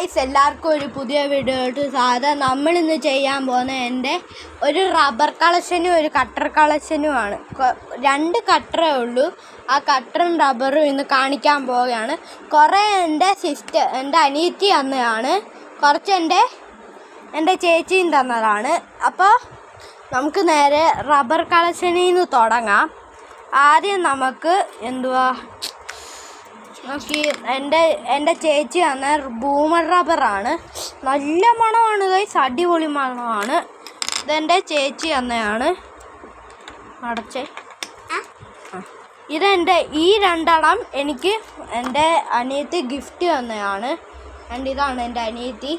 Guys, എല്ലാവർക്കും ഒരു പുതിയ വീഡിയോയിട്ട് സ്വാഗതം. നമ്മളിന്ന് ചെയ്യാൻ പോകുന്ന എൻ്റെ ഒരു റബ്ബർ കളക്ഷനും ഒരു കട്ടർ കളക്ഷനുമാണ്. 2 കട്ടറേ ഉള്ളൂ. ആ കട്ടറും റബ്ബറും ഇന്ന് കാണിക്കാൻ പോവുകയാണ്. കുറേ എൻ്റെ അനിയത്തി തന്നതാണ്, കുറച്ച് എൻ്റെ ചേച്ചിയും തന്നതാണ്. അപ്പോൾ നമുക്ക് നേരെ റബ്ബർ കളക്ഷനിൽ നിന്ന് തുടങ്ങാം. ആദ്യം നമുക്ക് നോക്കി എൻ്റെ ചേച്ചി തന്ന ബൂമർ റബ്ബറാണ്. നല്ല മണമാണ് ഗൈസ്, അടിപൊളി മണമാണ്. ഇതെൻ്റെ ചേച്ചി തന്നെയാണ്. അടച്ചേ. ഈ 2 എനിക്ക് എൻ്റെ അനിയത്തി ഗിഫ്റ്റ് തന്നെയാണ്. ഇതാണ് എൻ്റെ അനിയത്തി.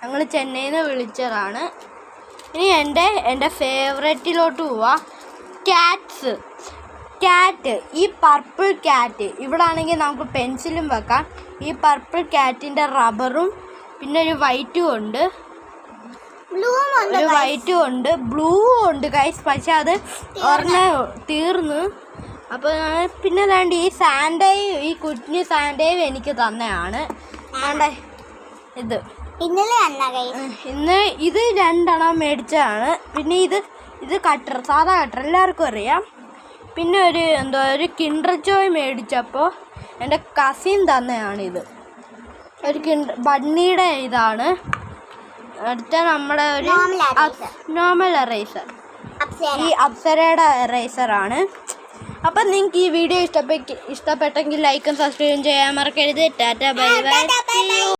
ഞങ്ങൾ ചെന്നൈയിൽ നിന്ന് വിളിച്ചതാണ്. ഇനി എൻ്റെ ഫേവറേറ്റിലോട്ട് പോവാം. ക്യാറ്റ്. ഈ പർപ്പിൾ ക്യാറ്റ്. ഇവിടെ ആണെങ്കിൽ നമുക്ക് പെൻസിലും വെക്കാം. ഈ പർപ്പിൾ ക്യാറ്റിൻ്റെ റബ്ബറും പിന്നെ ഒരു വൈറ്റും ഉണ്ട്, ബ്ലൂവും ഉണ്ട് ഗൈസ്. പക്ഷെ അത് തീർന്നു. അപ്പോൾ പിന്നെ വേണ്ട ഈ കുഞ്ഞു സാൻഡേവ് എനിക്ക് തന്നെയാണ്. ഇന്ന് ഇത് 2 മേടിച്ചതാണ്. പിന്നെ ഇത് കട്ടർ, സാധാ കട്ടർ, എല്ലാവർക്കും അറിയാം. പിന്നെ ഒരു കിൻഡർ ജോയ് മേടിച്ചപ്പോൾ എൻ്റെ കസിൻ തന്നെയാണിത്. ഒരു ബണ്ണിയുടെ ഇതാണ്. അടുത്ത നമ്മുടെ ഒരു നോർമൽ എറേസർ, ഈ അപ്സരയുടെ എറേസറാണ്. അപ്പം നിങ്ങൾക്ക് ഈ വീഡിയോ ഇഷ്ടപ്പെട്ടെങ്കിൽ ലൈക്കും സബ്സ്ക്രൈബും ചെയ്യാൻ മറക്കരുത്. Tata, bye bye.